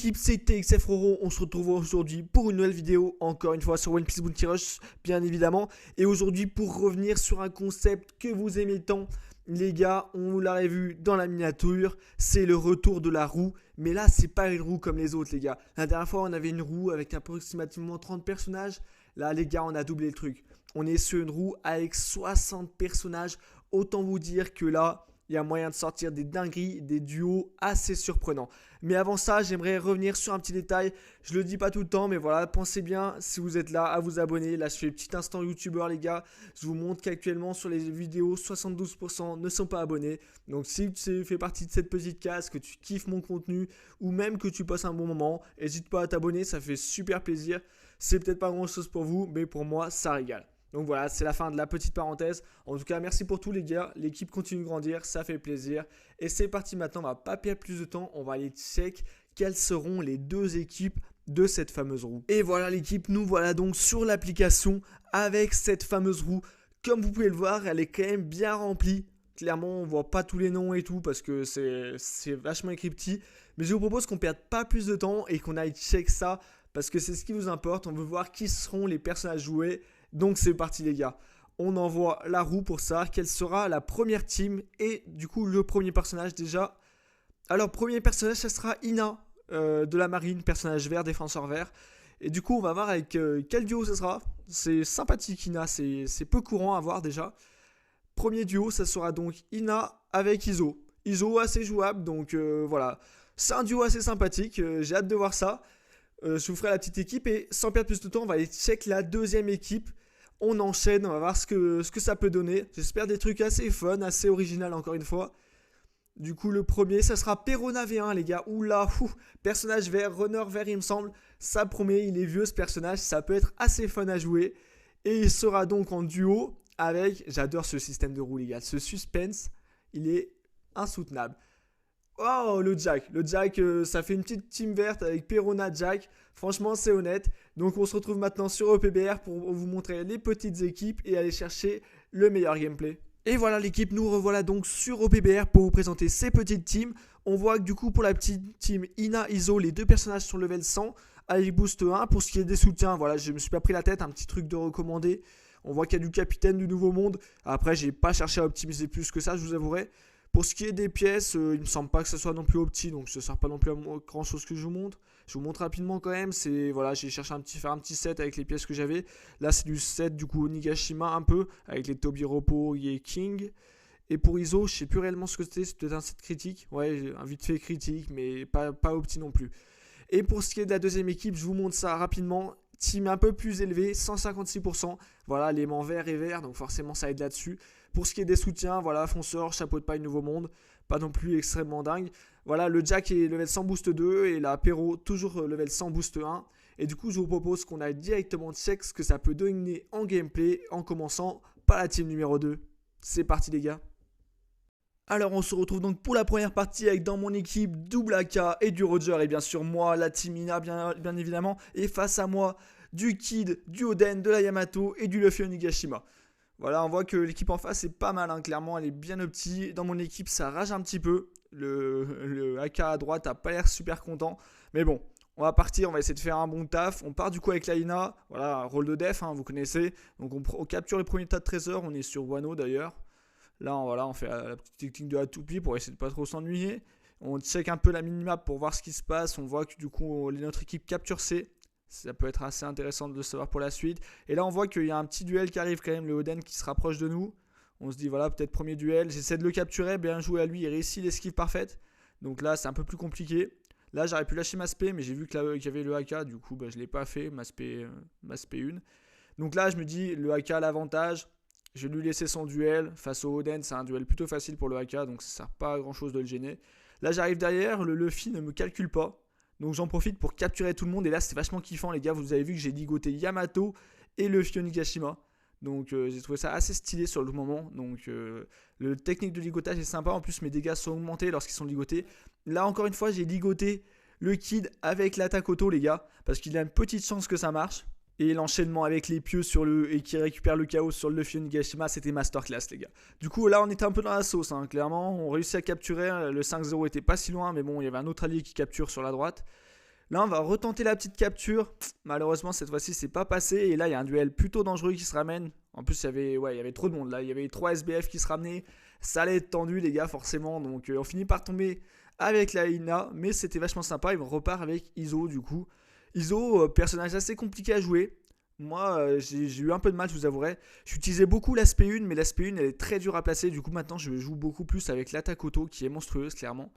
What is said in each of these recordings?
l'équipe, c'était XFRoro, on se retrouve aujourd'hui pour une nouvelle vidéo, encore une fois sur One Piece Bounty Rush, bien évidemment. Et aujourd'hui pour revenir sur un concept que vous aimez tant, les gars, on vous l'avait vu dans la miniature, c'est le retour de la roue. Mais là, c'est pas une roue comme les autres, les gars. La dernière fois, on avait une roue avec approximativement 30 personnages. Là, les gars, on a doublé le truc. On est sur une roue avec 60 personnages. Autant vous dire que là, il y a moyen de sortir des dingueries, des duos assez surprenants. Mais avant ça, j'aimerais revenir sur un petit détail. Je le dis pas tout le temps, mais voilà, pensez bien, si vous êtes là, à vous abonner. Là, je fais un petit instant youtubeur, les gars. Je vous montre qu'actuellement, sur les vidéos, 72% ne sont pas abonnés. Donc, si tu fais partie de cette petite case, que tu kiffes mon contenu, ou même que tu passes un bon moment, n'hésite pas à t'abonner, ça fait super plaisir. C'est peut-être pas grand-chose pour vous, mais pour moi, ça régale. Donc voilà, c'est la fin de la petite parenthèse. En tout cas, merci pour tout les gars. L'équipe continue de grandir, ça fait plaisir. Et c'est parti maintenant, on va pas perdre plus de temps. On va aller check quelles seront les deux équipes de cette fameuse roue. Et voilà l'équipe, nous voilà donc sur l'application avec cette fameuse roue. Comme vous pouvez le voir, elle est quand même bien remplie. Clairement, on voit pas tous les noms et tout parce que c'est vachement écrit petit. Mais je vous propose qu'on perde pas plus de temps et qu'on aille check ça parce que c'est ce qui vous importe. On veut voir qui seront les personnages joués. Donc c'est parti les gars, on envoie la roue pour ça, quelle sera la première team et du coup le premier personnage déjà. Alors premier personnage ça sera Ina de la marine, personnage vert, défenseur vert. Et du coup on va voir avec quel duo ça sera. C'est sympathique Ina, c'est peu courant à voir déjà. Premier duo ça sera donc Ina avec Iso. Iso assez jouable donc voilà. C'est un duo assez sympathique, j'ai hâte de voir ça. Je vous ferai la petite équipe et sans perdre plus de temps on va aller check la deuxième équipe. On enchaîne, on va voir ce que ça peut donner. J'espère des trucs assez fun, assez original encore une fois. Du coup le premier ça sera Perona V1 les gars. Oula, personnage vert, runner vert il me semble. Ça promet, il est vieux ce personnage, ça peut être assez fun à jouer. Et il sera donc en duo avec, j'adore ce système de roue les gars. Ce suspense, il est insoutenable. Oh le Jack, ça fait une petite team verte avec Perona Jack, franchement c'est honnête. Donc on se retrouve maintenant sur OPBR pour vous montrer les petites équipes et aller chercher le meilleur gameplay. Et voilà l'équipe, nous revoilà donc sur OPBR pour vous présenter ces petites teams. On voit que du coup pour la petite team Ina, Iso, les deux personnages sur level 100 avec boost 1. Pour ce qui est des soutiens, voilà je me suis pas pris la tête, un petit truc de recommandé. On voit qu'il y a du capitaine du nouveau monde, après j'ai pas cherché à optimiser plus que ça je vous avouerai. Pour ce qui est des pièces, il me semble pas que ça soit non plus opti, donc ça ne sert pas non plus à grand chose que je vous montre. Je vous montre rapidement quand même, voilà, j'ai cherché faire un petit set avec les pièces que j'avais. Là c'est du set du coup Onigashima un peu, avec les Tobiropo et King. Et pour Iso, je sais plus réellement ce que c'est peut-être un set critique. Ouais, un vite fait critique, mais pas opti non plus. Et pour ce qui est de la deuxième équipe, je vous montre ça rapidement. Team un peu plus élevé, 156%. Voilà, l'élément vert et vert, donc forcément ça aide là-dessus. Pour ce qui est des soutiens, voilà, fonceur, chapeau de paille, nouveau monde. Pas non plus extrêmement dingue. Voilà, le Jack est level 100 boost 2 et la Pero toujours level 100 boost 1. Et du coup, je vous propose qu'on aille directement check ce que ça peut donner en gameplay en commençant par la team numéro 2. C'est parti les gars. Alors on se retrouve donc pour la première partie avec dans mon équipe Double AK et du Roger et bien sûr moi, la team Ina bien évidemment. Et face à moi, du Kid, du Oden, de la Yamato et du Luffy Onigashima. Voilà, on voit que l'équipe en face est pas mal, hein. Clairement elle est bien opti. Dans mon équipe ça rage un petit peu. Le AK à droite a pas l'air super content. Mais bon, on va partir, on va essayer de faire un bon taf. On part du coup avec la Ina, voilà, rôle de def, hein, vous connaissez. Donc on capture le premier tas de trésors, on est sur Wano d'ailleurs. Là, voilà, on fait la petite technique de la toupie pour essayer de pas trop s'ennuyer. On check un peu la minimap pour voir ce qui se passe. On voit que du coup, notre équipe capture C. Ça peut être assez intéressant de le savoir pour la suite. Et là, on voit qu'il y a un petit duel qui arrive quand même, le Oden qui se rapproche de nous. On se dit, voilà, peut-être premier duel. J'essaie de le capturer, bien joué à lui. Il réussit l'esquive parfaite. Donc là, c'est un peu plus compliqué. Là, j'aurais pu lâcher ma spé, mais j'ai vu qu'il y avait le AK. Du coup, je ne l'ai pas fait, ma spé 1. Donc là, je me dis, le AK a l'avantage. Je vais lui laisser son duel face au Oden, c'est un duel plutôt facile pour le AK, donc ça ne sert pas à grand chose de le gêner. Là j'arrive derrière, le Luffy ne me calcule pas, donc j'en profite pour capturer tout le monde, et là c'est vachement kiffant les gars, vous avez vu que j'ai ligoté Yamato et Luffy Onigashima, donc j'ai trouvé ça assez stylé sur le moment, donc le technique de ligotage est sympa, en plus mes dégâts sont augmentés lorsqu'ils sont ligotés. Là encore une fois j'ai ligoté le Kid avec l'attaque auto les gars, parce qu'il a une petite chance que ça marche. Et l'enchaînement avec les pieux et qui récupère le chaos sur le Luffy Onigashima, c'était masterclass les gars. Du coup là on était un peu dans la sauce, hein, clairement. On réussit à capturer, le 5-0 était pas si loin, mais bon il y avait un autre allié qui capture sur la droite. Là, on va retenter la petite capture. Malheureusement, cette fois-ci, c'est pas passé. Et là, il y a un duel plutôt dangereux qui se ramène. En plus, il y avait trop de monde là. Il y avait 3 SBF qui se ramenaient. Ça allait être tendu, les gars, forcément. Donc, on finit par tomber avec la Ina. Mais c'était vachement sympa. On repart avec Iso, du coup. Iso, personnage assez compliqué à jouer. Moi, j'ai eu un peu de mal, je vous avouerai. J'utilisais beaucoup l'aspect 1, mais l'aspect 1, elle est très dure à placer. Du coup, maintenant, je joue beaucoup plus avec l'attaque auto, qui est monstrueuse, clairement.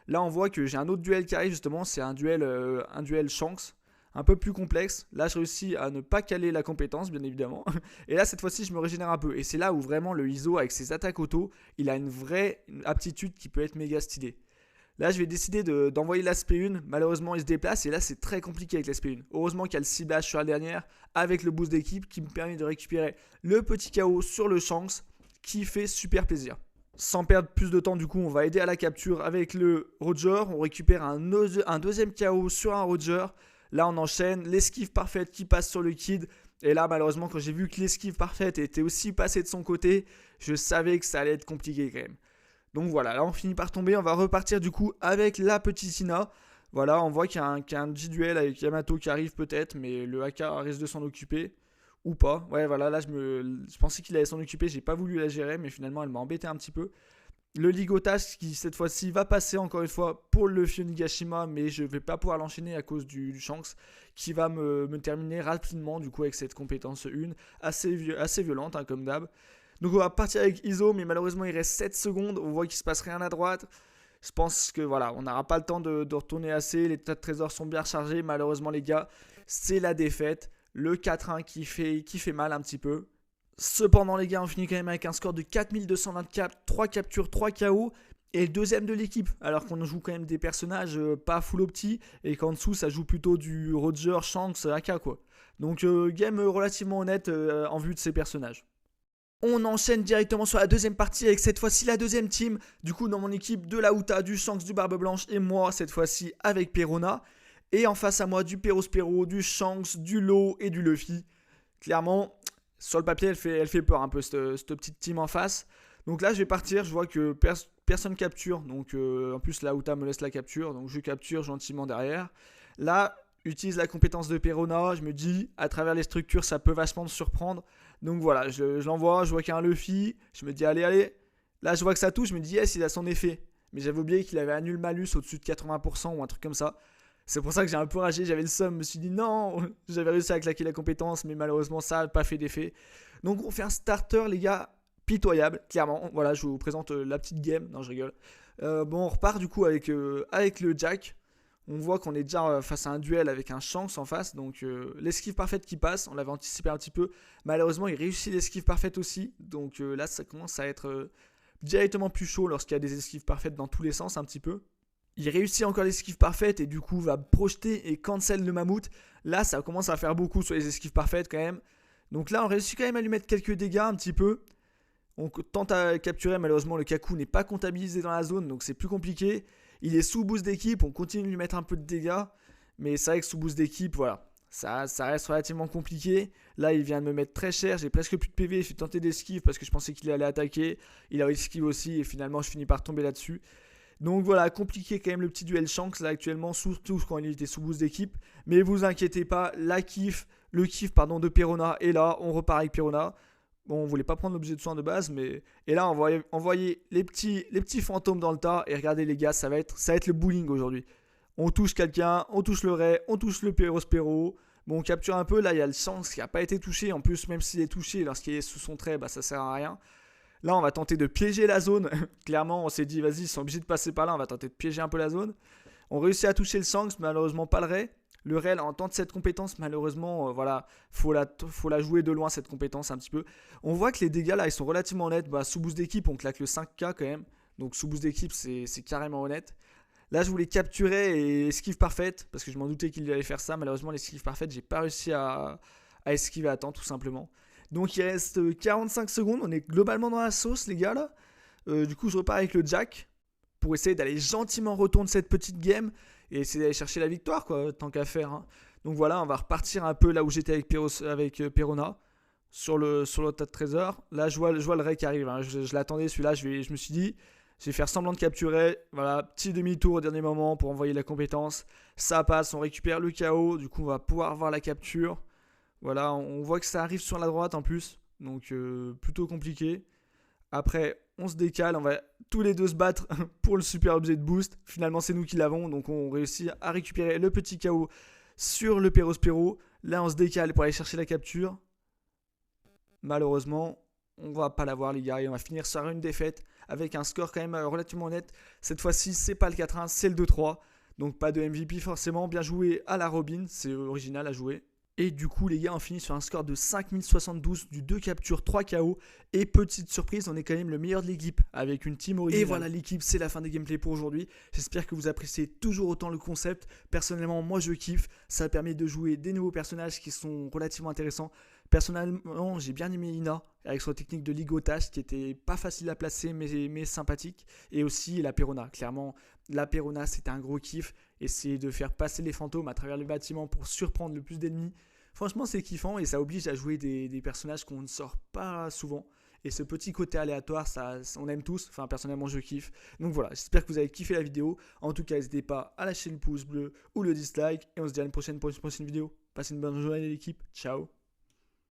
Là, on voit que j'ai un autre duel qui arrive, justement. C'est un duel Shanks, un peu plus complexe. Là, je réussis à ne pas caler la compétence, bien évidemment. Et là, cette fois-ci, je me régénère un peu. Et c'est là où vraiment le Iso, avec ses attaques auto, il a une vraie aptitude qui peut être méga stylée. Là, je vais décider d'envoyer l'aspect 1. Malheureusement, il se déplace et là, c'est très compliqué avec l'aspect 1. Heureusement qu'il y a le ciblage sur la dernière avec le boost d'équipe qui me permet de récupérer le petit KO sur le Shanks qui fait super plaisir. Sans perdre plus de temps, du coup, on va aider à la capture avec le Roger. On récupère un deuxième KO sur un Roger. Là, on enchaîne l'esquive parfaite qui passe sur le Kid. Et là, malheureusement, quand j'ai vu que l'esquive parfaite était aussi passée de son côté, je savais que ça allait être compliqué quand même. Donc voilà, là on finit par tomber, on va repartir du coup avec la petite Ina. Voilà, on voit qu'il y a un petit duel avec Yamato qui arrive peut-être, mais le AK risque de s'en occuper. Ou pas. Ouais, voilà, là je pensais qu'il allait s'en occuper, j'ai pas voulu la gérer, mais finalement elle m'a embêté un petit peu. Le ligotage qui cette fois-ci va passer encore une fois pour le Nigashima, mais je vais pas pouvoir l'enchaîner à cause du Shanks qui va me terminer rapidement du coup avec cette compétence 1 assez violente hein, comme d'hab. Donc on va partir avec Iso, mais malheureusement il reste 7 secondes, on voit qu'il se passe rien à droite. Je pense que voilà, on n'aura pas le temps de retourner assez, les tas de trésors sont bien rechargés, malheureusement les gars, c'est la défaite. Le 4-1 qui fait mal un petit peu. Cependant les gars, on finit quand même avec un score de 4224, 3 captures, 3 KO. Et le deuxième de l'équipe, alors qu'on joue quand même des personnages pas full opti, et qu'en dessous ça joue plutôt du Roger, Shanks, AK quoi. Donc game relativement honnête en vue de ces personnages. On enchaîne directement sur la deuxième partie avec cette fois-ci la deuxième team. Du coup, dans mon équipe, de la Uta, du Shanks, du Barbe Blanche et moi, cette fois-ci avec Perona. Et en face à moi, du Perospero, du Shanks, du Lo et du Luffy. Clairement, sur le papier, elle fait peur un peu, cette petite team en face. Donc là, je vais partir. Je vois que personne capture. Donc en plus, la Uta me laisse la capture. Donc je capture gentiment derrière. Là, utilise la compétence de Perona. Je me dis, à travers les structures, ça peut vachement me surprendre. Donc voilà, je l'envoie, je vois qu'il y a un Luffy, je me dis allez. Là je vois que ça touche, je me dis yes, il a son effet. Mais j'avais oublié qu'il avait annulé malus au-dessus de 80% ou un truc comme ça. C'est pour ça que j'ai un peu ragé, j'avais le seum, je me suis dit non, j'avais réussi à claquer la compétence, mais malheureusement ça n'a pas fait d'effet. Donc on fait un starter les gars, pitoyable, clairement. Voilà, je vous présente la petite game, non je rigole. Bon on repart du coup avec le Jack. On voit qu'on est déjà face à un duel avec un Shanks en face. Donc l'esquive parfaite qui passe. On l'avait anticipé un petit peu. Malheureusement, il réussit l'esquive parfaite aussi. Donc là, ça commence à être directement plus chaud lorsqu'il y a des esquives parfaites dans tous les sens un petit peu. Il réussit encore l'esquive parfaite et du coup va projeter et cancel le mammouth. Là, ça commence à faire beaucoup sur les esquives parfaites quand même. Donc là, on réussit quand même à lui mettre quelques dégâts un petit peu. On tente à capturer, malheureusement le Kaku n'est pas comptabilisé dans la zone, donc c'est plus compliqué. Il est sous boost d'équipe, on continue de lui mettre un peu de dégâts, mais c'est vrai que sous boost d'équipe, voilà, ça reste relativement compliqué. Là il vient de me mettre très cher, j'ai presque plus de PV, je suis tenté d'esquive parce que je pensais qu'il allait attaquer. Il a esquive aussi et finalement je finis par tomber là-dessus. Donc voilà, compliqué quand même le petit duel Shanks là actuellement, surtout quand il était sous boost d'équipe. Mais vous inquiétez pas, le kiff de Perona est là, on repart avec Perona. Bon, on voulait pas prendre l'objet de soin de base, mais... Et là, on va envoyer les petits fantômes dans le tas. Et regardez les gars, ça va être le bowling aujourd'hui. On touche quelqu'un, on touche le Ray, on touche le Perospero. Bon, on capture un peu. Là, il y a le Shanks qui n'a pas été touché. En plus, même s'il est touché, lorsqu'il est sous son trait, bah, ça sert à rien. Là, on va tenter de piéger la zone. Clairement, on s'est dit, vas-y, ils sont obligés de passer par là. On va tenter de piéger un peu la zone. On réussit à toucher le Shanks, malheureusement pas le Ray. Le Rel en tente cette compétence, malheureusement, voilà, faut la jouer de loin cette compétence un petit peu. On voit que les dégâts là, ils sont relativement honnêtes. Bah, sous boost d'équipe, on claque le 5K quand même. Donc sous boost d'équipe, c'est carrément honnête. Là, je voulais capturer et esquive parfaite, parce que je m'en doutais qu'il allait faire ça. Malheureusement, l'esquive parfaite, j'ai pas réussi à esquiver à temps, tout simplement. Donc il reste 45 secondes, on est globalement dans la sauce, les gars, là. Du coup, je repars avec le Jack, pour essayer d'aller gentiment retourner cette petite game. Et essayer d'aller chercher la victoire, quoi, tant qu'à faire. Hein. Donc voilà, on va repartir un peu là où j'étais avec Perona, sur le tas de trésors. Là, je vois le Ray qui arrive. Hein. Je l'attendais, celui-là. Je me suis dit, Je vais faire semblant de capturer. Voilà, petit demi-tour au dernier moment pour envoyer la compétence. Ça passe, on récupère le KO. Du coup, on va pouvoir voir la capture. Voilà, on voit que ça arrive sur la droite en plus. Donc, plutôt compliqué. Après, on se décale. On va tous les deux se battre pour le super objet de boost. Finalement, c'est nous qui l'avons. Donc, on réussit à récupérer le petit KO sur le Perospero. Là, on se décale pour aller chercher la capture. Malheureusement, on va pas l'avoir les gars et on va finir sur une défaite avec un score quand même relativement net. Cette fois-ci, c'est pas le 4-1, c'est le 2-3. Donc pas de MVP forcément. Bien joué à la Robin, c'est original à jouer. Et du coup, les gars, on finit sur un score de 5072 du 2 captures, 3 KO. Et petite surprise, on est quand même le meilleur de l'équipe avec une team originale. Et voilà l'équipe, c'est la fin des gameplays pour aujourd'hui. J'espère que vous appréciez toujours autant le concept. Personnellement, moi je kiffe. Ça permet de jouer des nouveaux personnages qui sont relativement intéressants. Personnellement, j'ai bien aimé Ina avec son technique de ligotage qui était pas facile à placer mais sympathique. Et aussi la Perona. Clairement, la Perona c'était un gros kiff. Essayer de faire passer les fantômes à travers le bâtiment pour surprendre le plus d'ennemis. Franchement, c'est kiffant et ça oblige à jouer des personnages qu'on ne sort pas souvent. Et ce petit côté aléatoire, ça, on aime tous. Enfin, personnellement, je kiffe. Donc voilà, j'espère que vous avez kiffé la vidéo. En tout cas, n'hésitez pas à lâcher le pouce bleu ou le dislike. Et on se dit à une prochaine pour une prochaine vidéo. Passez une bonne journée l'équipe. Ciao.